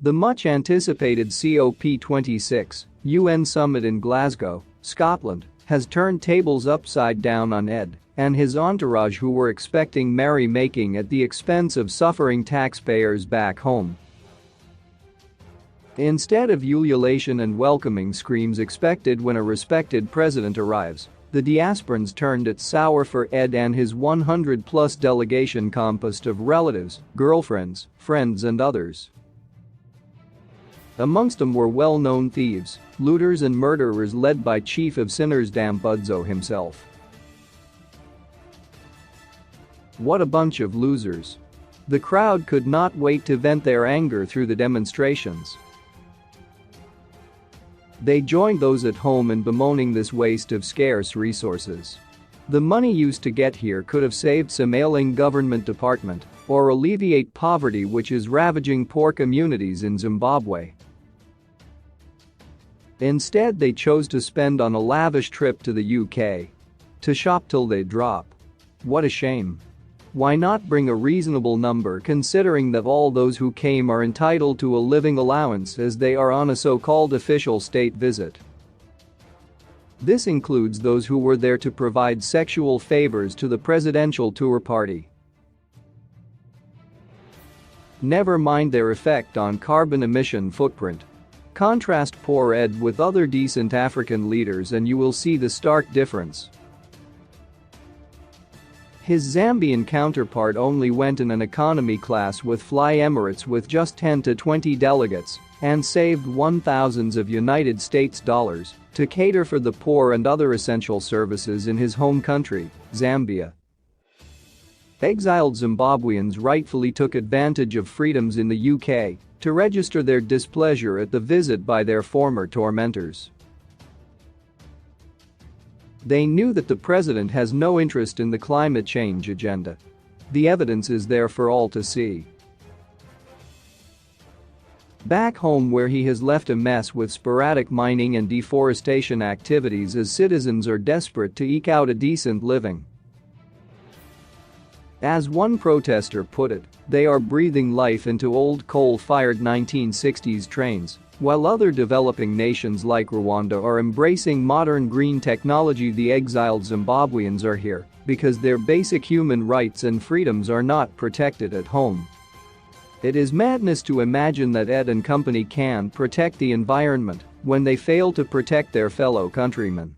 The much-anticipated COP26 UN summit in Glasgow, Scotland, has turned tables upside down on Ed and his entourage, who were expecting merry-making at the expense of suffering taxpayers back home. Instead of ululation and welcoming screams expected when a respected president arrives, the diasporans turned it sour for Ed and his 100-plus delegation composed of relatives, girlfriends, friends and others. Amongst them were well-known thieves, looters and murderers led by Chief of Sinners Dambudzo himself. What a bunch of losers. The crowd could not wait to vent their anger through the demonstrations. They joined those at home in bemoaning this waste of scarce resources. The money used to get here could have saved some ailing government department or alleviate poverty which is ravaging poor communities in Zimbabwe. Instead, they chose to spend on a lavish trip to the UK. To shop till they drop. What a shame. Why not bring a reasonable number, considering that all those who came are entitled to a living allowance as they are on a so-called official state visit. This includes those who were there to provide sexual favors to the presidential tour party. Never mind their effect on carbon emission footprint. Contrast poor Ed with other decent African leaders and you will see the stark difference. His Zambian counterpart only went in an economy class with Fly Emirates with just 10 to 20 delegates and saved thousands of United States dollars to cater for the poor and other essential services in his home country, Zambia. Exiled Zimbabweans rightfully took advantage of freedoms in the UK to register their displeasure at the visit by their former tormentors. They knew that the president has no interest in the climate change agenda. The evidence is there for all to see. Back home, where he has left a mess with sporadic mining and deforestation activities as citizens are desperate to eke out a decent living. As one protester put it, they are breathing life into old coal-fired 1960s trains, while other developing nations like Rwanda are embracing modern green technology. The exiled Zimbabweans are here because their basic human rights and freedoms are not protected at home. It is madness to imagine that Ed and company can protect the environment when they fail to protect their fellow countrymen.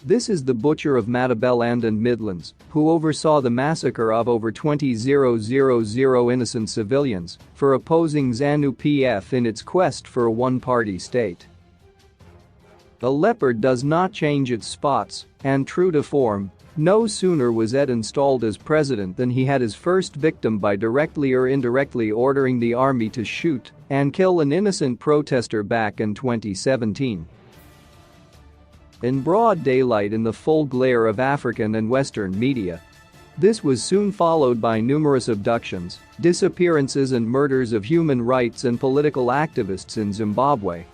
This is the butcher of Matabeleland and Midlands, who oversaw the massacre of over 20,000 innocent civilians for opposing ZANU-PF in its quest for a one-party state. A leopard does not change its spots, and true to form, no sooner was Ed installed as president than he had his first victim by directly or indirectly ordering the army to shoot and kill an innocent protester back in 2017. In broad daylight in the full glare of African and Western media. This was soon followed by numerous abductions, disappearances and murders of human rights and political activists in Zimbabwe.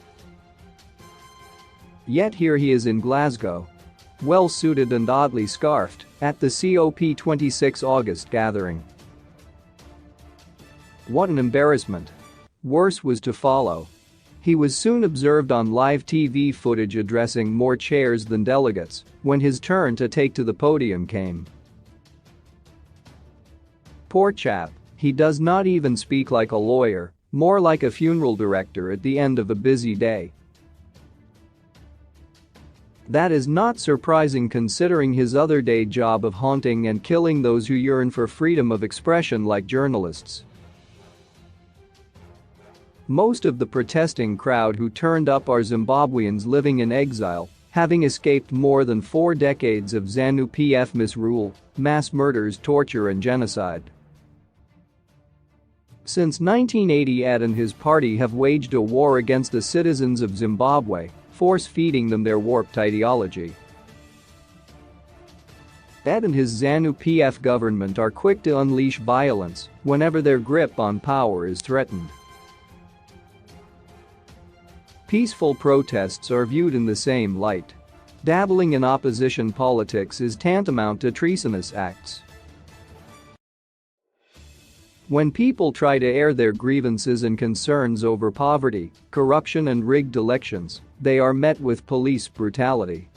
Yet here he is in Glasgow, well-suited and oddly scarfed, at the COP26 August gathering. What an embarrassment. Worse was to follow. He was soon observed on live TV footage addressing more chairs than delegates when his turn to take to the podium came. Poor chap, he does not even speak like a lawyer, more like a funeral director at the end of a busy day. That is not surprising considering his other day job of haunting and killing those who yearn for freedom of expression like journalists. Most of the protesting crowd who turned up are Zimbabweans living in exile, having escaped more than 4 decades of ZANU-PF misrule, mass murders, torture and genocide. Since 1980, Ed and his party have waged a war against the citizens of Zimbabwe, force-feeding them their warped ideology. Ed and his ZANU-PF government are quick to unleash violence whenever their grip on power is threatened. Peaceful protests are viewed in the same light. Dabbling in opposition politics is tantamount to treasonous acts. When people try to air their grievances and concerns over poverty, corruption and rigged elections, they are met with police brutality.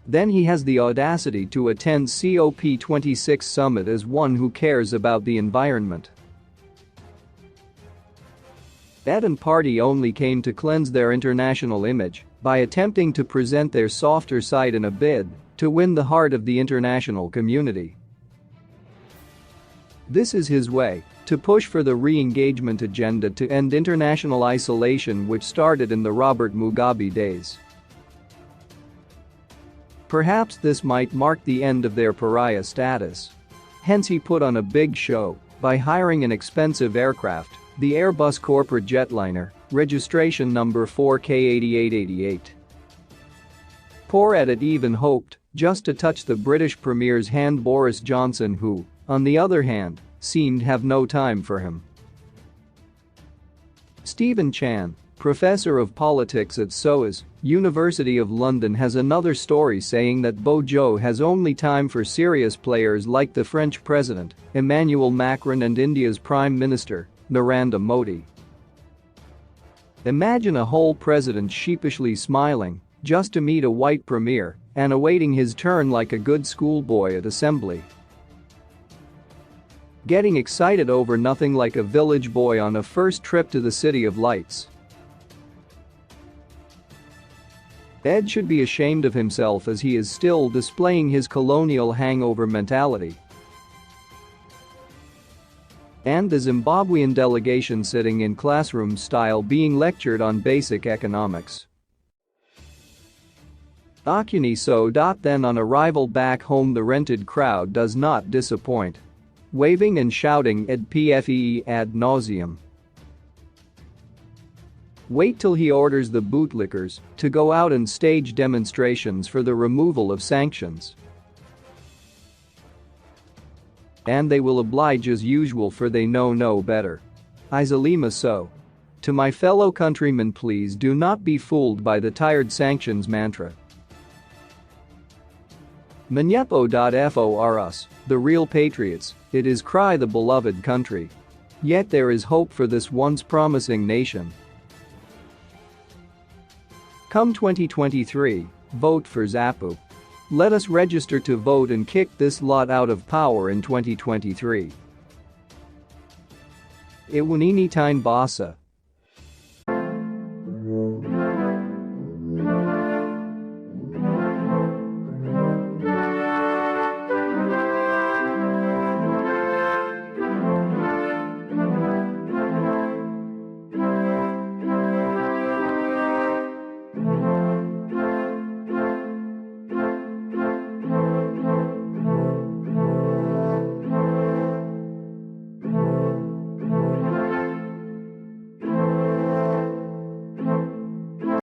Then he has the audacity to attend COP26 summit as one who cares about the environment. Ed and party only came to cleanse their international image by attempting to present their softer side in a bid to win the heart of the international community. This is his way to push for the re-engagement agenda to end international isolation which started in the Robert Mugabe days. Perhaps this might mark the end of their pariah status. Hence he put on a big show by hiring an expensive aircraft, the Airbus corporate jetliner, registration number 4K8888. Poor Ed even hoped just to touch the British Premier's hand Boris Johnson who, on the other hand, seemed have no time for him. Stephen Chan, professor of politics at SOAS, University of London has another story saying that Bojo has only time for serious players like the French president, Emmanuel Macron and India's Prime Minister, Narendra Modi. Imagine a whole president sheepishly smiling just to meet a white premier and awaiting his turn like a good schoolboy at assembly. Getting excited over nothing like a village boy on a first trip to the City of Lights. Ed should be ashamed of himself as he is still displaying his colonial hangover mentality. And the Zimbabwean delegation sitting in classroom style being lectured on basic economics. Akuni so. Then on arrival back home the rented crowd does not disappoint. Waving and shouting Ed PFEE ad nauseum. Wait till he orders the bootlickers to go out and stage demonstrations for the removal of sanctions. And they will oblige as usual for they know no better. Izalima so. To my fellow countrymen, please do not be fooled by the tired sanctions mantra. Manyepo.for us, the real patriots, it is cry the beloved country. Yet there is hope for this once promising nation. Come 2023, vote for ZAPU. Let us register to vote and kick this lot out of power in 2023. Iwunini Tine Basa.